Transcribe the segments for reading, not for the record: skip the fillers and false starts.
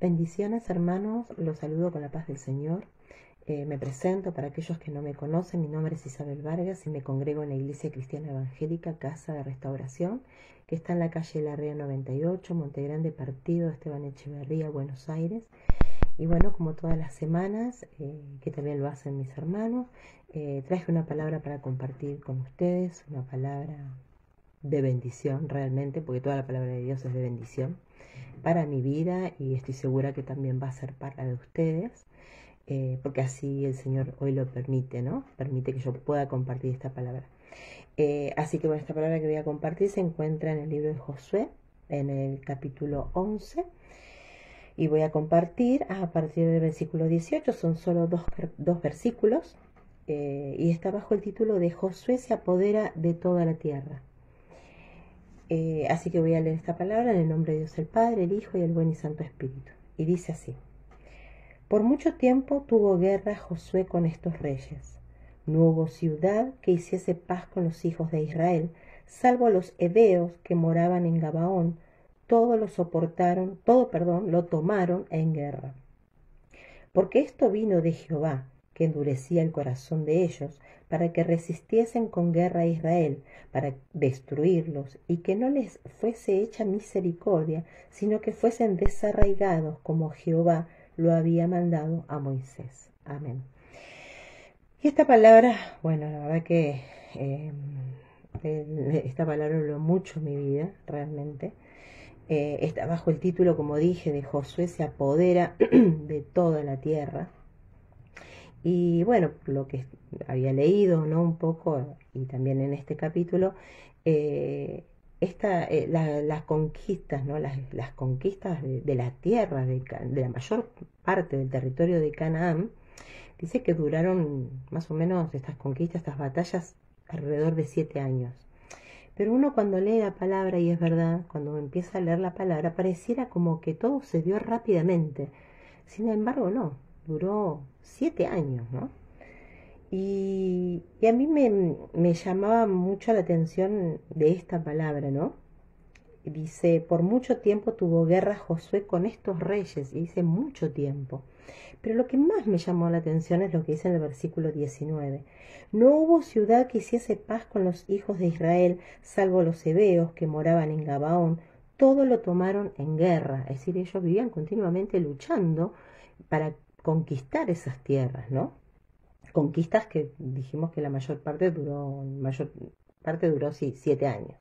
Bendiciones hermanos, los saludo con la paz del Señor. Me presento para aquellos que no me conocen, mi nombre es Isabel Vargas y me congrego en la Iglesia Cristiana Evangélica Casa de Restauración, que está en la calle Larrea 98, Montegrande, partido Esteban Echeverría, Buenos Aires. Y bueno, como todas las semanas, que también lo hacen mis hermanos, traje una palabra para compartir con ustedes, una palabra de bendición realmente, porque toda la palabra de Dios es de bendición para mi vida y estoy segura que también va a ser para la de ustedes, porque así el Señor hoy lo permite, ¿no? Permite que yo pueda compartir esta palabra. Así que bueno, esta palabra que voy a compartir se encuentra en el libro de Josué, en el capítulo 11, y voy a compartir a partir del versículo 18, son solo dos versículos, y está bajo el título de Josué se apodera de toda la tierra. Así que voy a leer esta palabra en el nombre de Dios el Padre, el Hijo y el Buen y Santo Espíritu. Y dice así: Por mucho tiempo tuvo guerra Josué con estos reyes. No hubo ciudad que hiciese paz con los hijos de Israel, salvo los heveos que moraban en Gabaón. Todo lo tomaron en guerra. Porque esto vino de Jehová, que endurecía el corazón de ellos, para que resistiesen con guerra a Israel, para destruirlos, y que no les fuese hecha misericordia, sino que fuesen desarraigados, como Jehová lo había mandado a Moisés. Amén. Y esta palabra, bueno, la verdad que esta palabra habló mucho en mi vida, realmente. Está bajo el título, como dije, de Josué se apodera de toda la tierra. Y bueno, lo que había leído, ¿no? Un poco, y también en este capítulo, las conquistas, ¿no? Las conquistas de la tierra, de la mayor parte del territorio de Canaán, dice que duraron más o menos estas conquistas, estas batallas, alrededor de 7 años. Pero uno cuando lee la palabra, y es verdad, cuando empieza a leer la palabra, pareciera como que todo se dio rápidamente. Sin embargo, no, duró 7 años, ¿no? Y a mí me llamaba mucho la atención de esta palabra, ¿no? Dice, por mucho tiempo tuvo guerra Josué con estos reyes, y dice mucho tiempo. Pero lo que más me llamó la atención es lo que dice en el versículo 19. No hubo ciudad que hiciese paz con los hijos de Israel, salvo los heveos que moraban en Gabaón. Todo lo tomaron en guerra, es decir, ellos vivían continuamente luchando para conquistar esas tierras, ¿no? Conquistas que dijimos que la mayor parte duró sí, 7 años.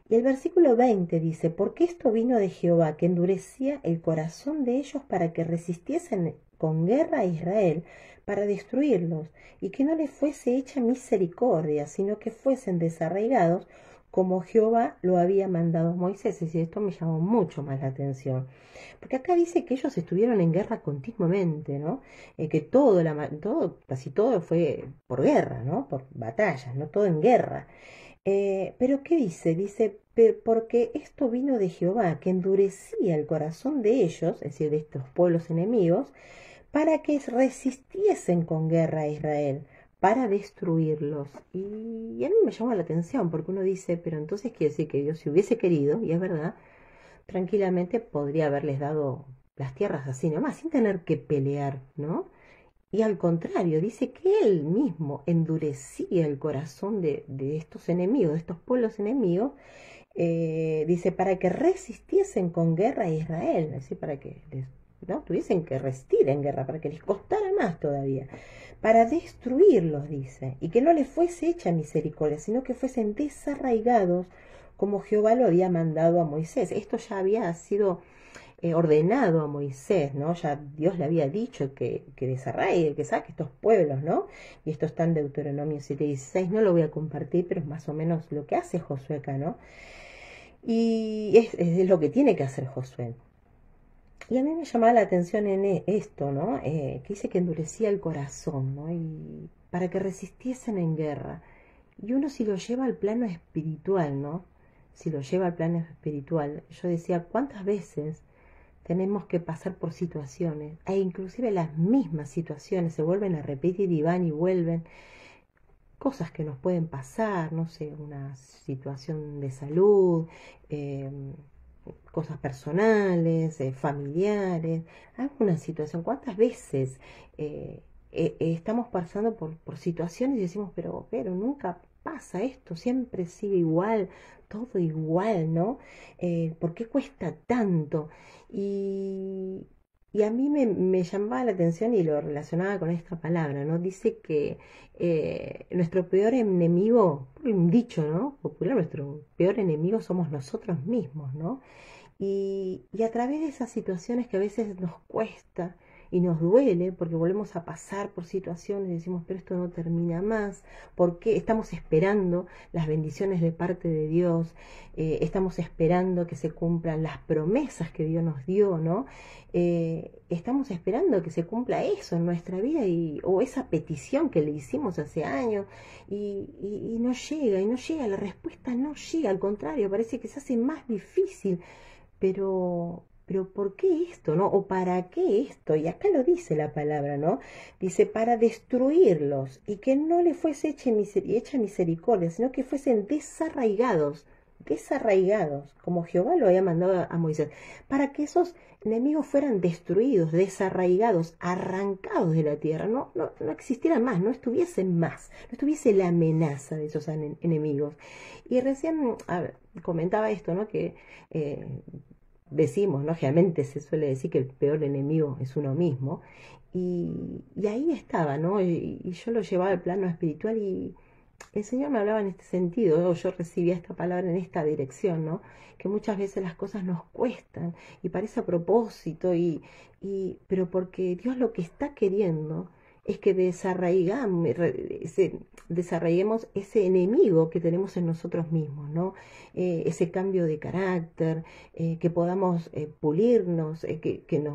Y el versículo 20 dice, porque esto vino de Jehová, que endurecía el corazón de ellos para que resistiesen con guerra a Israel, para destruirlos, y que no les fuese hecha misericordia, sino que fuesen desarraigados, como Jehová lo había mandado a Moisés. Y esto me llamó mucho más la atención, porque acá dice que ellos estuvieron en guerra continuamente, ¿no? Que casi todo fue por guerra, ¿no? Por batallas, ¿no? Todo en guerra. Pero ¿qué dice? Dice, porque esto vino de Jehová, que endurecía el corazón de ellos, es decir, de estos pueblos enemigos, para que resistiesen con guerra a Israel, para destruirlos. Y a mí me llama la atención, porque uno dice, pero entonces quiere decir que Dios, si hubiese querido, y es verdad, tranquilamente podría haberles dado las tierras así nomás, sin tener que pelear, ¿no? Y al contrario, dice que él mismo endurecía el corazón de estos enemigos, de estos pueblos enemigos, dice, para que resistiesen con guerra a Israel, es decir, para que ¿no? tuviesen que resistir en guerra, para que les costara más todavía, para destruirlos, dice, y que no les fuese hecha misericordia, sino que fuesen desarraigados como Jehová lo había mandado a Moisés. Esto ya había sido ordenado a Moisés, ¿no? Ya Dios le había dicho que desarraigue, que saque estos pueblos, ¿no? Y esto está en Deuteronomio 7:16, no lo voy a compartir, pero es más o menos lo que hace Josué acá, ¿no? Y es lo que tiene que hacer Josué. Y a mí me llamaba la atención en esto, ¿no? Que dice que endurecía el corazón, ¿no? Y para que resistiesen en guerra. Y uno si lo lleva al plano espiritual, ¿no? Si lo lleva al plano espiritual, yo decía, ¿cuántas veces tenemos que pasar por situaciones, e inclusive las mismas situaciones se vuelven a repetir y van y vuelven, cosas que nos pueden pasar, no sé, una situación de salud, cosas personales, familiares, alguna situación. ¿Cuántas veces estamos pasando por situaciones y decimos, pero nunca pasa esto, siempre sigue igual, todo igual, ¿no? ¿Por qué cuesta tanto? Y, y a mí me llamaba la atención y lo relacionaba con esta palabra, ¿no? Dice que nuestro peor enemigo, un dicho, ¿no? Popular, nuestro peor enemigo somos nosotros mismos, ¿no? Y a través de esas situaciones que a veces nos cuesta y nos duele, porque volvemos a pasar por situaciones y decimos, pero esto no termina más, porque estamos esperando las bendiciones de parte de Dios, estamos esperando que se cumplan las promesas que Dios nos dio, ¿no? Estamos esperando que se cumpla eso en nuestra vida o esa petición que le hicimos hace años y no llega, y no llega, la respuesta no llega, al contrario, parece que se hace más difícil. Pero ¿por qué esto, no? ¿O para qué esto? Y acá lo dice la palabra, ¿no? Dice, para destruirlos y que no le fuese hecha misericordia, sino que fuesen desarraigados, como Jehová lo había mandado a Moisés, para que esos enemigos fueran destruidos, desarraigados, arrancados de la tierra, no existieran más, no estuviesen más, no estuviese la amenaza de esos enemigos. Y recién comentaba esto, ¿no? Que decimos, ¿no? Generalmente se suele decir que el peor enemigo es uno mismo. Y ahí estaba, ¿no? Y yo lo llevaba al plano espiritual y el Señor me hablaba en este sentido, ¿no? Yo recibía esta palabra en esta dirección, ¿no? Que muchas veces las cosas nos cuestan y parece a propósito, pero porque Dios lo que está queriendo es que desarraiguemos ese enemigo que tenemos en nosotros mismos, ¿no? Ese cambio de carácter, que podamos pulirnos,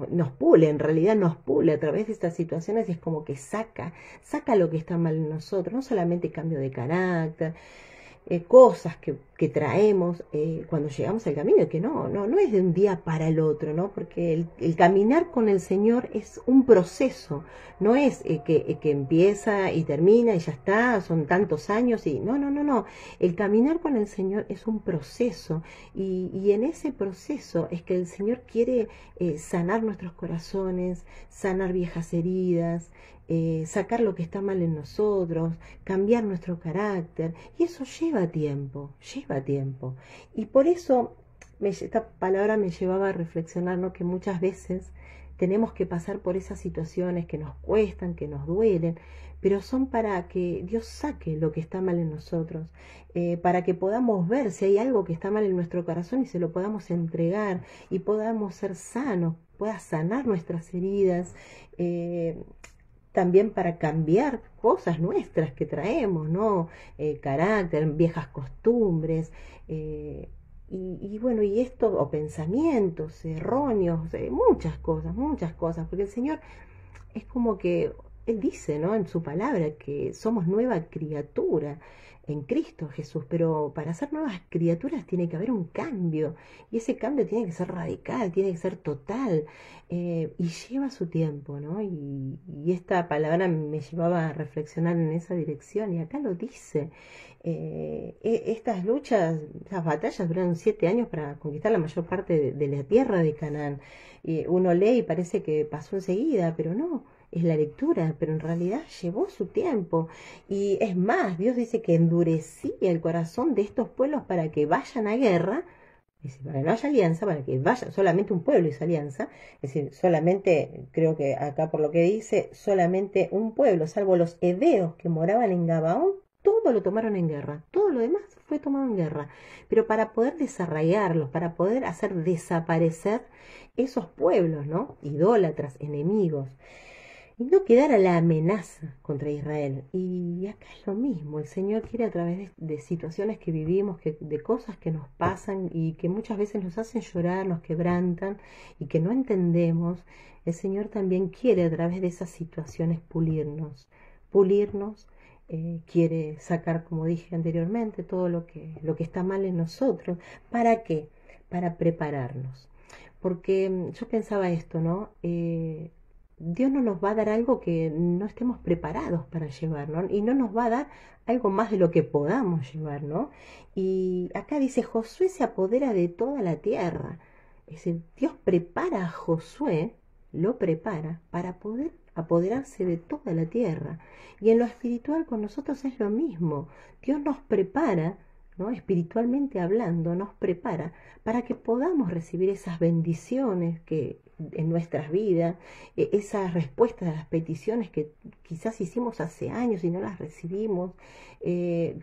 nos pule, en realidad nos pule a través de estas situaciones, es como que saca lo que está mal en nosotros, no solamente cambio de carácter, cosas que traemos cuando llegamos al camino, que no es de un día para el otro, ¿no? Porque el caminar con el Señor es un proceso, no es que empieza y termina y ya está, son tantos años y no. El caminar con el Señor es un proceso y en ese proceso es que el Señor quiere sanar nuestros corazones, sanar viejas heridas, sacar lo que está mal en nosotros, cambiar nuestro carácter, y eso lleva tiempo, lleva tiempo. Y por eso esta palabra me llevaba a reflexionar, ¿no? Que muchas veces tenemos que pasar por esas situaciones que nos cuestan, que nos duelen, pero son para que Dios saque lo que está mal en nosotros, para que podamos ver si hay algo que está mal en nuestro corazón y se lo podamos entregar y podamos ser sanos, pueda sanar nuestras heridas, también para cambiar cosas nuestras que traemos, ¿no? Carácter, viejas costumbres, y bueno, y esto, o pensamientos erróneos, muchas cosas, porque el Señor es como que Él dice, ¿no? En su palabra que somos nueva criatura en Cristo Jesús, pero para ser nuevas criaturas tiene que haber un cambio, y ese cambio tiene que ser radical, tiene que ser total, y lleva su tiempo, ¿no? Y esta palabra me llevaba a reflexionar en esa dirección, y acá lo dice. Estas luchas, estas batallas duraron 7 años para conquistar la mayor parte de la tierra de Canaán. Y uno lee y parece que pasó enseguida, pero no, es la lectura, pero en realidad llevó su tiempo. Y es más, Dios dice que endurecía el corazón de estos pueblos para que vayan a guerra, es decir, para que no haya alianza, para que vayan, solamente un pueblo hizo alianza, es decir, solamente, creo que acá por lo que dice, solamente un pueblo, salvo los heveos que moraban en Gabaón, todo lo tomaron en guerra, todo lo demás fue tomado en guerra, pero para poder desarraigarlos, para poder hacer desaparecer esos pueblos, ¿no? Idólatras, enemigos, y no quedara la amenaza contra Israel. Y acá es lo mismo, el Señor quiere a través de situaciones que vivimos, de cosas que nos pasan y que muchas veces nos hacen llorar, nos quebrantan y que no entendemos, el Señor también quiere a través de esas situaciones pulirnos, quiere sacar, como dije anteriormente, todo lo que está mal en nosotros. ¿Para qué? Para prepararnos. Porque yo pensaba esto, ¿no? Dios no nos va a dar algo que no estemos preparados para llevar, ¿no? Y no nos va a dar algo más de lo que podamos llevar, ¿no? Y acá dice, Josué se apodera de toda la tierra. Es decir, Dios prepara a Josué, lo prepara para poder apoderarse de toda la tierra. Y en lo espiritual con nosotros es lo mismo. Dios nos prepara, ¿no? Espiritualmente hablando, nos prepara para que podamos recibir esas bendiciones que en nuestras vidas, esas respuestas a las peticiones que quizás hicimos hace años y no las recibimos,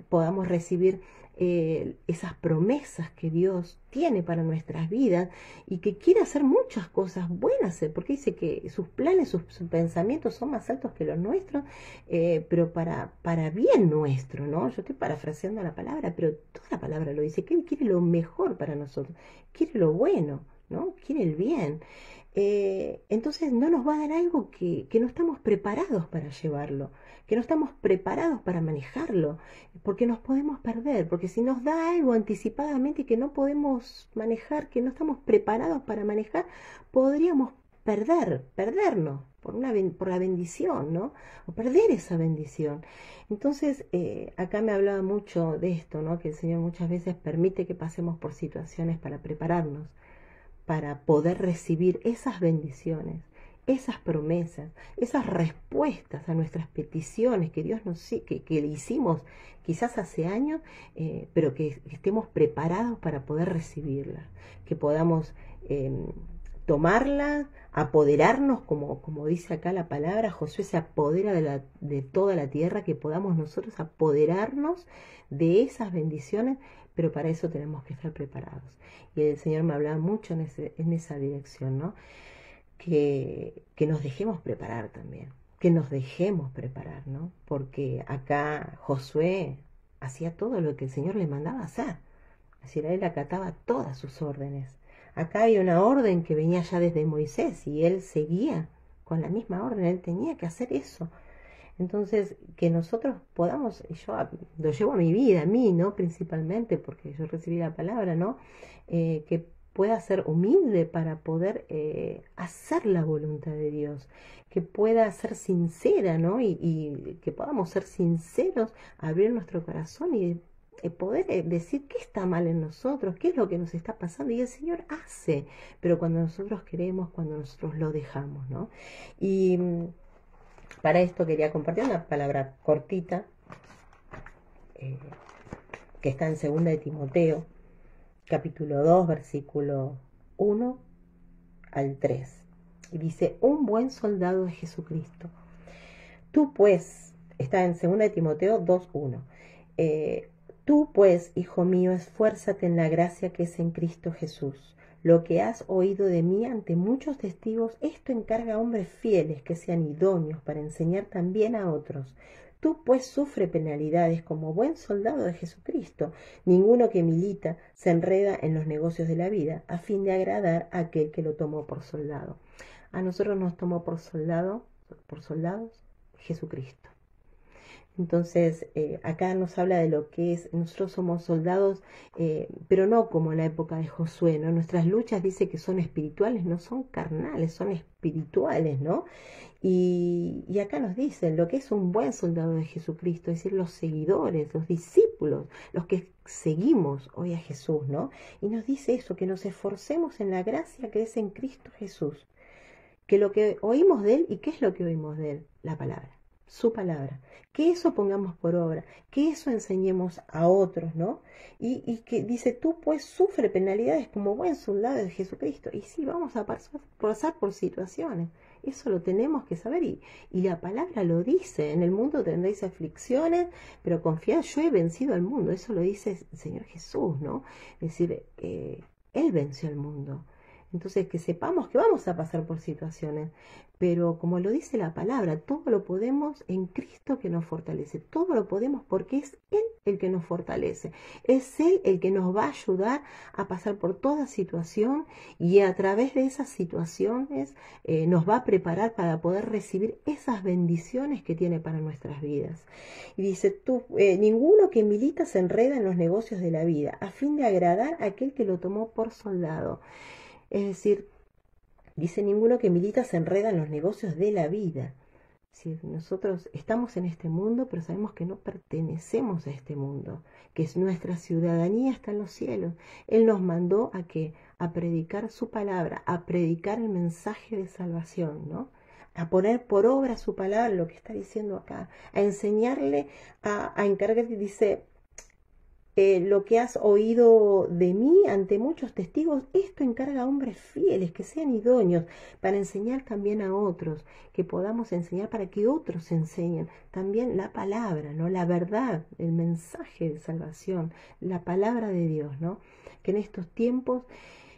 podamos recibir esas promesas que Dios tiene para nuestras vidas y que quiere hacer muchas cosas buenas, porque dice que sus planes, sus pensamientos son más altos que los nuestros, pero para bien nuestro, ¿no? Yo estoy parafraseando la palabra, pero toda la palabra lo dice, que Él quiere lo mejor para nosotros, quiere lo bueno, ¿no? Quiere el bien. Entonces no nos va a dar algo que no estamos preparados para llevarlo, que no estamos preparados para manejarlo, porque nos podemos perder, porque si nos da algo anticipadamente que no podemos manejar, que no estamos preparados para manejar, podríamos perdernos por la bendición, ¿no? O perder esa bendición. Entonces, acá me hablaba mucho de esto, ¿no? Que el Señor muchas veces permite que pasemos por situaciones para prepararnos, para poder recibir esas bendiciones, esas promesas, esas respuestas a nuestras peticiones que Dios que le hicimos quizás hace años, pero que estemos preparados para poder recibirlas, que podamos tomarlas, apoderarnos, como dice acá la palabra, Josué se apodera de toda la tierra, que podamos nosotros apoderarnos de esas bendiciones, pero para eso tenemos que estar preparados. Y el Señor me hablaba mucho en esa dirección, ¿no? Que nos dejemos preparar también, que nos dejemos preparar, ¿no? Porque acá Josué hacía todo lo que el Señor le mandaba hacer, es decir, él acataba todas sus órdenes. Acá hay una orden que venía ya desde Moisés y él seguía con la misma orden, él tenía que hacer eso. Entonces, que nosotros podamos, yo lo llevo a mi vida, a mí, ¿no? Principalmente, porque yo recibí la palabra, ¿no? Que pueda ser humilde para poder hacer la voluntad de Dios, que pueda ser sincera, ¿no? Y que podamos ser sinceros, abrir nuestro corazón y poder decir qué está mal en nosotros, qué es lo que nos está pasando, y el Señor hace, pero cuando nosotros queremos, cuando nosotros lo dejamos, ¿no? Y para esto quería compartir una palabra cortita eh, que está en 2 de Timoteo, capítulo 2, versículo 1 al 3. Y dice, un buen soldado de Jesucristo. Tú pues, está en 2 de Timoteo 2:1. Tú pues, hijo mío, esfuérzate en la gracia que es en Cristo Jesús. Lo que has oído de mí ante muchos testigos, esto encarga a hombres fieles que sean idóneos para enseñar también a otros. Tú pues sufre penalidades como buen soldado de Jesucristo. Ninguno que milita se enreda en los negocios de la vida a fin de agradar a aquel que lo tomó por soldado. A nosotros nos tomó por soldados Jesucristo. Entonces, acá nos habla de lo que es, nosotros somos soldados, pero no como en la época de Josué, ¿no? Nuestras luchas dice que son espirituales, no son carnales, son espirituales, ¿no? Y acá nos dicen lo que es un buen soldado de Jesucristo, es decir, los seguidores, los discípulos, los que seguimos hoy a Jesús, ¿no? Y nos dice eso, que nos esforcemos en la gracia que es en Cristo Jesús, que lo que oímos de Él, ¿y qué es lo que oímos de Él? La palabra. Su palabra, que eso pongamos por obra, que eso enseñemos a otros, ¿no? Y que dice, tú pues sufre penalidades como buen soldado de Jesucristo. Y sí, vamos a pasar por situaciones, eso lo tenemos que saber y la palabra lo dice, en el mundo tendréis aflicciones, pero confiad, yo he vencido al mundo, eso lo dice el Señor Jesús, ¿no? Es decir, Él venció al mundo. Entonces, que sepamos que vamos a pasar por situaciones, pero como lo dice la palabra, todo lo podemos en Cristo que nos fortalece. Todo lo podemos porque es Él el que nos fortalece. Es Él el que nos va a ayudar a pasar por toda situación y a través de esas situaciones nos va a preparar para poder recibir esas bendiciones que tiene para nuestras vidas. Y dice, ninguno que milita se enreda en los negocios de la vida a fin de agradar a aquel que lo tomó por soldado. Es decir, Dice, ninguno que milita se enreda en los negocios de la vida. Es decir, nosotros estamos en este mundo, pero sabemos que no pertenecemos a este mundo, que es nuestra ciudadanía está en los cielos. Él nos mandó a que a predicar su palabra, a predicar el mensaje de salvación, ¿no? A poner por obra su palabra, lo que está diciendo acá, a enseñarle, a encargarle, dice, lo que has oído de mí ante muchos testigos, esto encarga a hombres fieles, que sean idóneos, para enseñar también a otros, que podamos enseñar para que otros enseñen también la palabra, ¿no? La verdad, el mensaje de salvación, la palabra de Dios, ¿no? Que en estos tiempos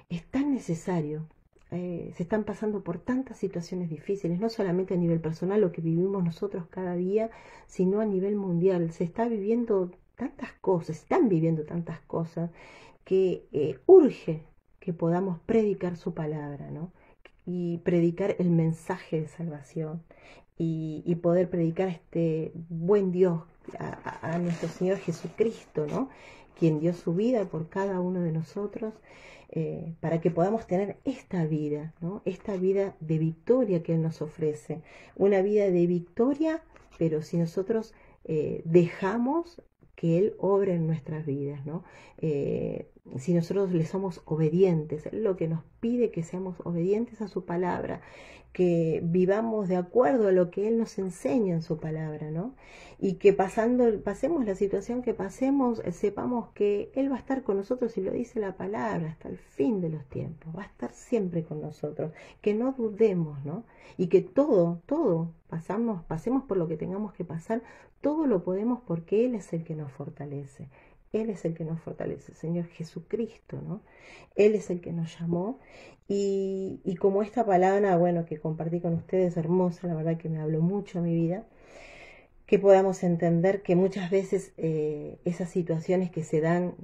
es tan necesario. Se están pasando por tantas situaciones difíciles, no solamente a nivel personal, lo que vivimos nosotros cada día, sino a nivel mundial. Se está viviendo tantas cosas, están viviendo tantas cosas, que urge que podamos predicar su palabra, ¿no? Y predicar el mensaje de salvación y poder predicar a este buen Dios, a nuestro Señor Jesucristo, ¿no? Quien dio su vida por cada uno de nosotros, para que podamos tener esta vida, ¿no? Esta vida de victoria que Él nos ofrece, una vida de victoria, pero si nosotros dejamos que Él obre en nuestras vidas, ¿no? Si nosotros le somos obedientes, Él lo que nos pide que seamos obedientes a su palabra, que vivamos de acuerdo a lo que Él nos enseña en su palabra, ¿no? Y que pasemos la situación que pasemos, sepamos que Él va a estar con nosotros, y lo dice la palabra, hasta el fin de los tiempos, va a estar siempre con nosotros, que no dudemos, ¿no? Y que todo, pasemos por lo que tengamos que pasar, todo lo podemos porque Él es el que nos fortalece. Él es el que nos fortalece, Señor Jesucristo, ¿no? Él es el que nos llamó y como esta palabra, bueno, que compartí con ustedes, hermosa, la verdad que me habló mucho a mi vida, que podamos entender que muchas veces esas situaciones que se dan,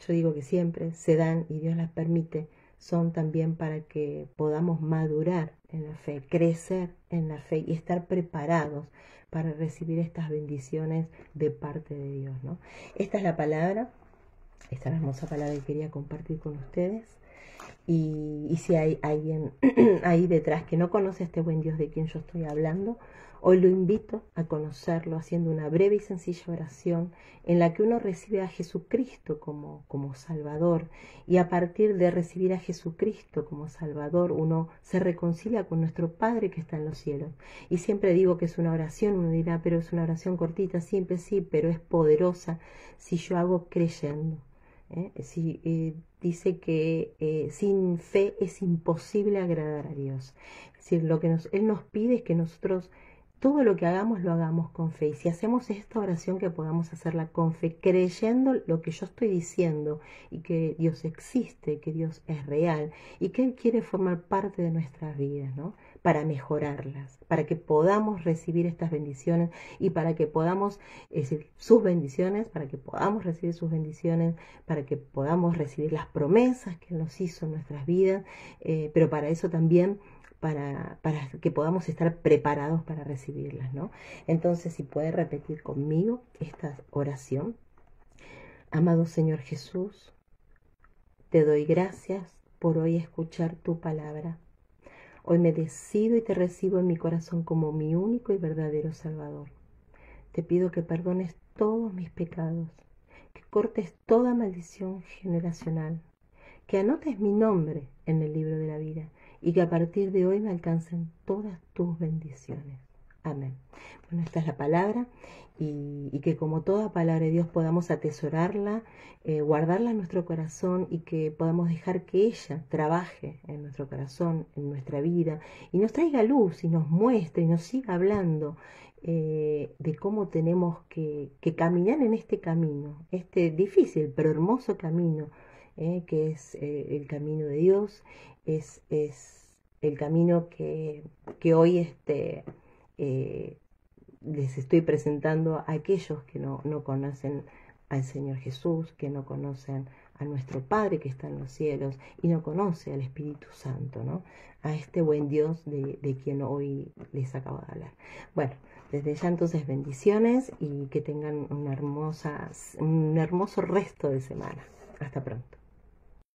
yo digo que siempre se dan y Dios las permite, son también para que podamos madurar en la fe, crecer en la fe y estar preparados para recibir estas bendiciones de parte de Dios, ¿no? Esta es la palabra, esta es la hermosa palabra que quería compartir con ustedes. Y si hay alguien ahí detrás que no conoce a este buen Dios de quien yo estoy hablando, hoy lo invito a conocerlo haciendo una breve y sencilla oración en la que uno recibe a Jesucristo como Salvador, y a partir de recibir a Jesucristo como Salvador uno se reconcilia con nuestro Padre que está en los cielos. Y siempre digo que es una oración, uno dirá, pero es una oración cortita, siempre sí, pero es poderosa si yo hago creyendo. Dice que sin fe es imposible agradar a Dios. Es decir, lo que Él nos pide es que nosotros todo lo que hagamos lo hagamos con fe. Y si hacemos esta oración, que podamos hacerla con fe, creyendo lo que yo estoy diciendo, y que Dios existe, que Dios es real y que Él quiere formar parte de nuestras vidas, ¿no? Para mejorarlas, para que podamos recibir estas bendiciones y para que podamos, es decir, sus bendiciones, para que podamos recibir sus bendiciones, para que podamos recibir las promesas que Él nos hizo en nuestras vidas, pero para eso también para que podamos estar preparados para recibirlas, ¿no? Entonces, si puede repetir conmigo esta oración. Amado Señor Jesús, te doy gracias por hoy escuchar tu palabra. Hoy me decido y te recibo en mi corazón como mi único y verdadero Salvador. Te pido que perdones todos mis pecados, que cortes toda maldición generacional, que anotes mi nombre en el libro de la vida y que a partir de hoy me alcancen todas tus bendiciones. Amén. Bueno, esta es la palabra y que como toda palabra de Dios podamos atesorarla, guardarla en nuestro corazón y que podamos dejar que ella trabaje en nuestro corazón, en nuestra vida y nos traiga luz y nos muestre y nos siga hablando de cómo tenemos que caminar en este camino, este difícil pero hermoso camino, que es el camino de Dios, es el camino que hoy les estoy presentando a aquellos que no conocen al Señor Jesús, que no conocen a nuestro Padre que está en los cielos y no conoce al Espíritu Santo, ¿no? A este buen Dios de quien hoy les acabo de hablar. Bueno, desde ya entonces bendiciones y que tengan un hermoso resto de semana. Hasta pronto.